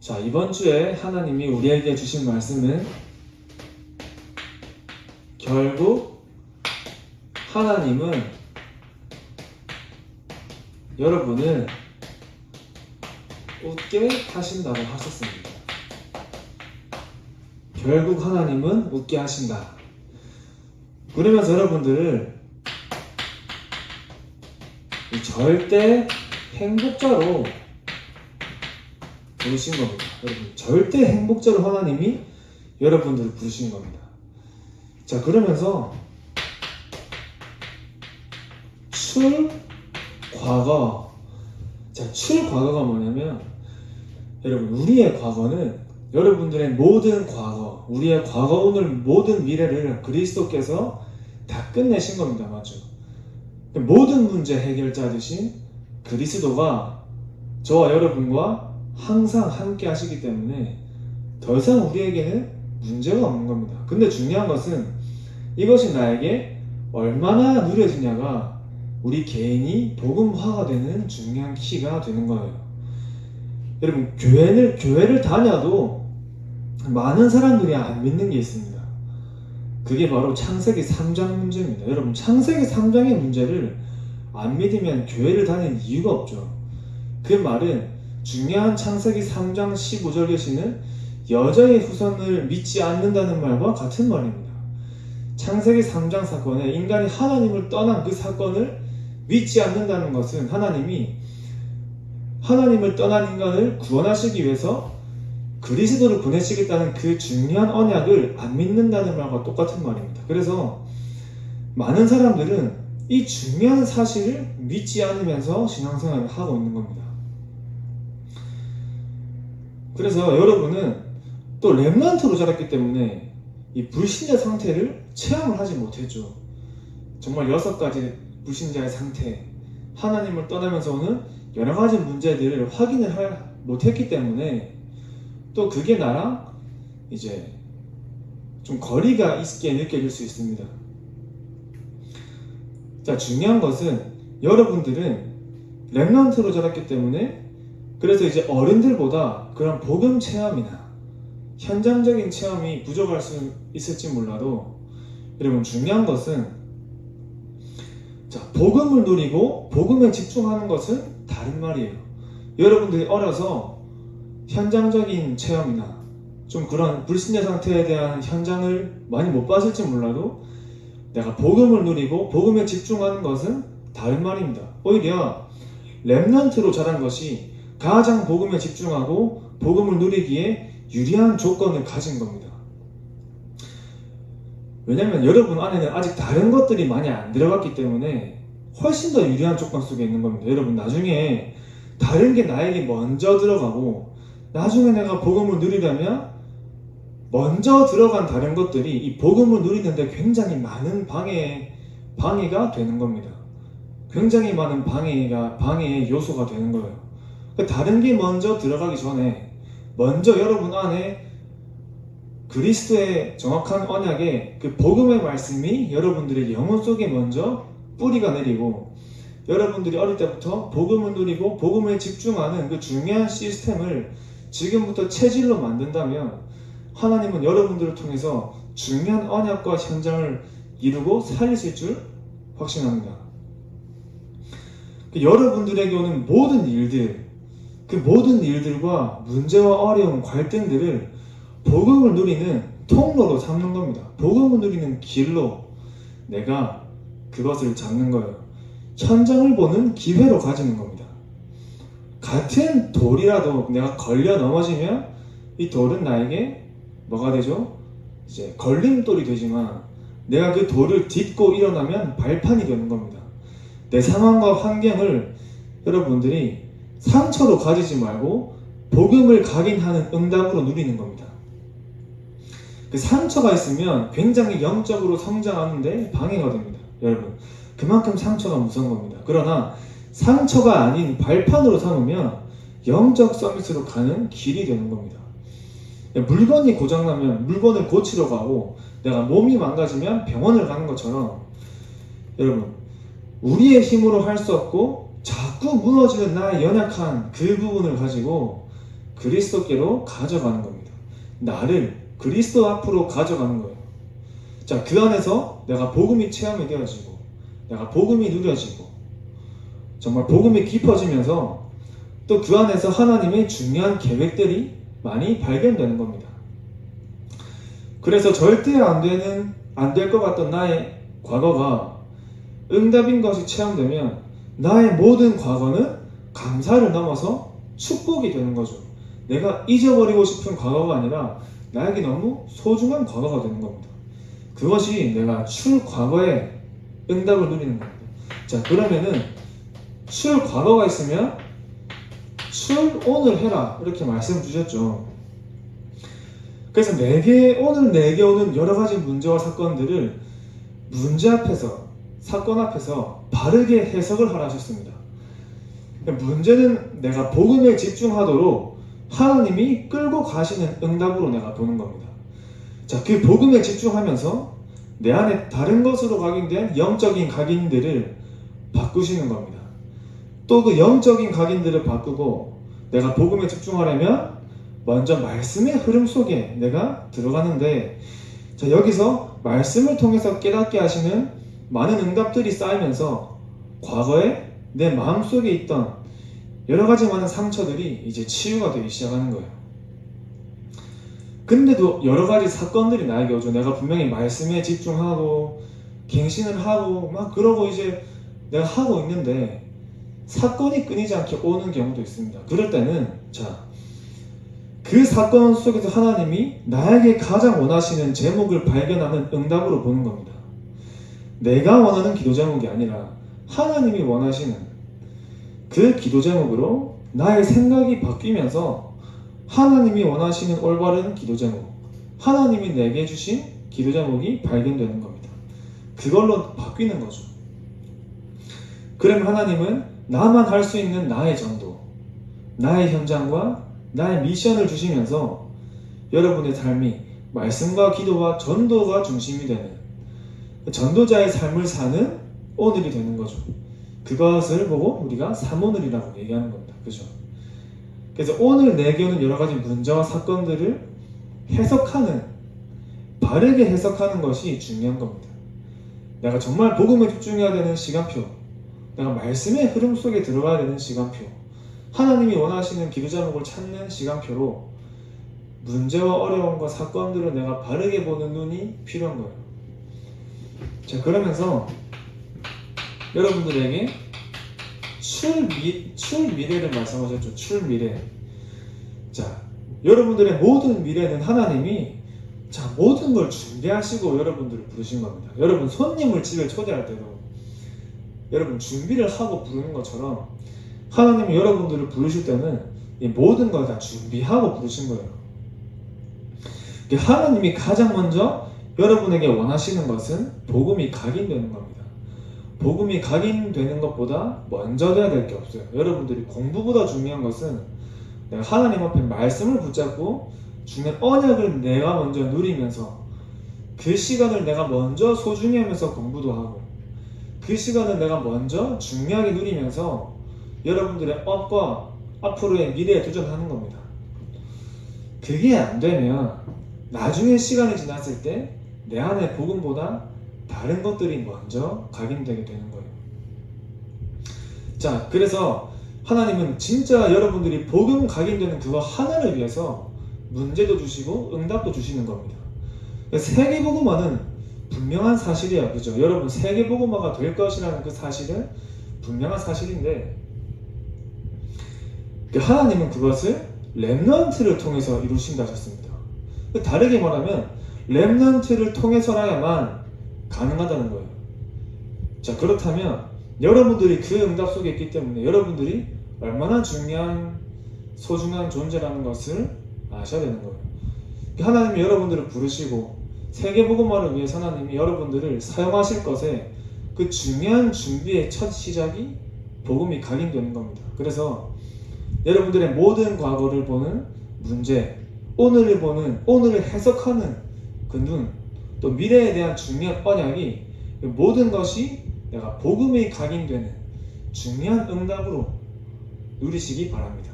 자, 이번 주에 하나님이 우리에게 주신 말씀은 결국 하나님은 여러분을 웃게 하신다고 하셨습니다. 결국 하나님은 웃게 하신다. 그러면서 여러분들을 절대 행복자로 부르신 겁니다. 여러분, 절대 행복자로 하나님이 여러분들을 부르신 겁니다. 자, 그러면서 과거. 자, 과거가 뭐냐면, 여러분, 우리의 과거는 여러분들의 모든 과거, 우리의 과거, 오늘 모든 미래를 그리스도께서 다 끝내신 겁니다. 맞죠? 모든 문제 해결자 되신 그리스도가 저와 여러분과 항상 함께 하시기 때문에 더 이상 우리에게는 문제가 없는 겁니다. 근데 중요한 것은 이것이 나에게 얼마나 누려지냐가 우리 개인이 복음화가 되는 중요한 키가 되는 거예요. 여러분, 교회를 다녀도 많은 사람들이 안 믿는 게 있습니다. 그게 바로 창세기 3장 문제입니다. 여러분, 창세기 3장의 문제를 안 믿으면 교회를 다니는 이유가 없죠. 그 말은 중요한 창세기 3장 15절 계시는 여자의 후손을 믿지 않는다는 말과 같은 말입니다. 창세기 3장 사건에 인간이 하나님을 떠난 그 사건을 믿지 않는다는 것은 하나님이 하나님을 떠난 인간을 구원하시기 위해서 그리스도를 보내시겠다는 그 중요한 언약을 안 믿는다는 말과 똑같은 말입니다. 그래서 많은 사람들은 이 중요한 사실을 믿지 않으면서 신앙생활을 하고 있는 겁니다. 그래서 여러분은 또 렘넌트로 자랐기 때문에 이 불신자 상태를 체험을 하지 못했죠. 정말 6가지 불신자의 상태, 하나님을 떠나면서 오는 여러 가지 문제들을 확인을 못했기 때문에 또 그게 나랑 이제 좀 거리가 있게 느껴질 수 있습니다. 자, 중요한 것은 여러분들은 렘넌트로 자랐기 때문에 그래서 이제 어른들보다 그런 복음 체험이나 현장적인 체험이 부족할 수 있을지 몰라도 여러분, 중요한 것은 자, 복음을 누리고 복음에 집중하는 것은 다른 말이에요. 여러분들이 어려서 현장적인 체험이나 좀 그런 불신자 상태에 대한 현장을 많이 못 봤을지 몰라도 내가 복음을 누리고 복음에 집중하는 것은 다른 말입니다. 오히려 렘넌트로 자란 것이 가장 복음에 집중하고 복음을 누리기에 유리한 조건을 가진 겁니다. 왜냐하면 여러분 안에는 아직 다른 것들이 많이 안 들어갔기 때문에 훨씬 더 유리한 조건 속에 있는 겁니다. 여러분, 나중에 다른 게 나에게 먼저 들어가고 나중에 내가 복음을 누리려면 먼저 들어간 다른 것들이 이 복음을 누리는데 굉장히 많은 방해가 되는 겁니다. 굉장히 많은 방해의 요소가 되는 거예요. 다른 게 먼저 들어가기 전에 먼저 여러분 안에 그리스도의 정확한 언약의 그 복음의 말씀이 여러분들의 영혼 속에 먼저 뿌리가 내리고 여러분들이 어릴 때부터 복음을 누리고 복음에 집중하는 그 중요한 시스템을 지금부터 체질로 만든다면 하나님은 여러분들을 통해서 중요한 언약과 현장을 이루고 살리실 줄 확신합니다. 여러분들에게 오는 모든 일들, 그 모든 일들과 문제와 어려움, 갈등들을 복음을 누리는 통로로 삼는 겁니다. 복음을 누리는 길로 내가 그것을 잡는 거예요. 현장을 보는 기회로 가지는 겁니다. 같은 돌이라도 내가 걸려 넘어지면 이 돌은 나에게 뭐가 되죠? 이제 걸림돌이 되지만 내가 그 돌을 딛고 일어나면 발판이 되는 겁니다. 내 상황과 환경을 여러분들이 상처로 가지지 말고 복음을 각인하는 응답으로 누리는 겁니다. 그 상처가 있으면 굉장히 영적으로 성장하는데 방해가 됩니다. 여러분, 그만큼 상처가 무서운 겁니다. 그러나 상처가 아닌 발판으로 삼으면 영적 서밋으로 가는 길이 되는 겁니다. 물건이 고장나면 물건을 고치러 가고 내가 몸이 망가지면 병원을 가는 것처럼 여러분, 우리의 힘으로 할 수 없고 자꾸 무너지는 나의 연약한 그 부분을 가지고 그리스도께로 가져가는 겁니다. 나를 그리스도 앞으로 가져가는 거예요. 자, 그 안에서 내가 복음이 체험이 되어지고 내가 복음이 누려지고 정말 복음이 깊어지면서 또 그 안에서 하나님의 중요한 계획들이 많이 발견되는 겁니다. 그래서 절대 안 될 것 같던 나의 과거가 응답인 것이 체험되면 나의 모든 과거는 감사를 넘어서 축복이 되는 거죠. 내가 잊어버리고 싶은 과거가 아니라 나에게 너무 소중한 과거가 되는 겁니다. 그것이 내가 출과거의 응답을 누리는 겁니다. 자, 그러면은 출과거가 있으면 출오늘 해라 이렇게 말씀 주셨죠. 그래서 오늘 내게 오는 여러 가지 문제와 사건들을 문제 앞에서 사건 앞에서 바르게 해석을 하라 하셨습니다. 문제는 내가 복음에 집중하도록 하나님이 끌고 가시는 응답으로 내가 보는 겁니다. 자, 그 복음에 집중하면서 내 안에 다른 것으로 각인된 영적인 각인들을 바꾸시는 겁니다. 또 그 영적인 각인들을 바꾸고 내가 복음에 집중하려면 먼저 말씀의 흐름 속에 내가 들어가는데, 자, 여기서 말씀을 통해서 깨닫게 하시는 많은 응답들이 쌓이면서 과거에 내 마음속에 있던 여러 가지 많은 상처들이 이제 치유가 되기 시작하는 거예요. 근데도 여러 가지 사건들이 나에게 오죠. 내가 분명히 말씀에 집중하고 갱신을 하고 막 그러고 이제 내가 하고 있는데 사건이 끊이지 않게 오는 경우도 있습니다. 그럴 때는 자, 그 사건 속에서 하나님이 나에게 가장 원하시는 제목을 발견하는 응답으로 보는 겁니다. 내가 원하는 기도 제목이 아니라 하나님이 원하시는 그 기도 제목으로 나의 생각이 바뀌면서 하나님이 원하시는 올바른 기도 제목, 하나님이 내게 주신 기도 제목이 발견되는 겁니다. 그걸로 바뀌는 거죠. 그러면 하나님은 나만 할 수 있는 나의 전도, 나의 현장과 나의 미션을 주시면서 여러분의 삶이 말씀과 기도와 전도가 중심이 되는 전도자의 삶을 사는 오늘이 되는 거죠. 그것을 보고 우리가 삼오늘이라고 얘기하는 겁니다. 그죠? 그래서 오늘 내게 오는 여러 가지 문제와 사건들을 해석하는, 바르게 해석하는 것이 중요한 겁니다. 내가 정말 복음에 집중해야 되는 시간표, 내가 말씀의 흐름 속에 들어가야 되는 시간표, 하나님이 원하시는 기도 제목을 찾는 시간표로 문제와 어려움과 사건들을 내가 바르게 보는 눈이 필요한 거예요. 자, 그러면서 여러분들에게 출미래를 말씀하셨죠. 출미래. 자, 여러분들의 모든 미래는 하나님이 모든 걸 준비하시고 여러분들을 부르신 겁니다. 여러분 손님을 집에 초대할 때도 여러분 준비를 하고 부르는 것처럼 하나님이 여러분들을 부르실 때는 이 모든 걸 다 준비하고 부르신 거예요. 하나님이 가장 먼저 여러분에게 원하시는 것은 복음이 각인되는 겁니다. 복음이 각인되는 것보다 먼저 돼야 될 게 없어요. 여러분들이 공부보다 중요한 것은 내가 하나님 앞에 말씀을 붙잡고 주는 언약을 내가 먼저 누리면서 그 시간을 내가 먼저 소중히 하면서 공부도 하고 그 시간을 내가 먼저 중요하게 누리면서 여러분들의 업과 앞으로의 미래에 도전하는 겁니다. 그게 안 되면 나중에 시간이 지났을 때 내 안에 복음보다 다른 것들이 먼저 각인되게 되는 거예요. 자, 그래서 하나님은 진짜 여러분들이 복음 각인되는 그거 하나를 위해서 문제도 주시고 응답도 주시는 겁니다. 세계복음화는 분명한 사실이에요. 그죠? 여러분 세계복음화가 될 것이라는 그 사실은 분명한 사실인데 하나님은 그것을 렘넌트를 통해서 이루신다 하셨습니다. 다르게 말하면 렘넌트를 통해서라야만 가능하다는 거예요. 자, 그렇다면 여러분들이 그 응답 속에 있기 때문에 여러분들이 얼마나 중요한 소중한 존재라는 것을 아셔야 되는 거예요. 하나님이 여러분들을 부르시고 세계복음화를 위해서 하나님이 여러분들을 사용하실 것에 그 중요한 준비의 첫 시작이 복음이 각인되는 겁니다. 그래서 여러분들의 모든 과거를 보는 문제, 오늘을 보는, 오늘을 해석하는 그 눈, 또 미래에 대한 중요한 언약이 모든 것이 내가 복음이 각인되는 중요한 응답으로 누리시기 바랍니다.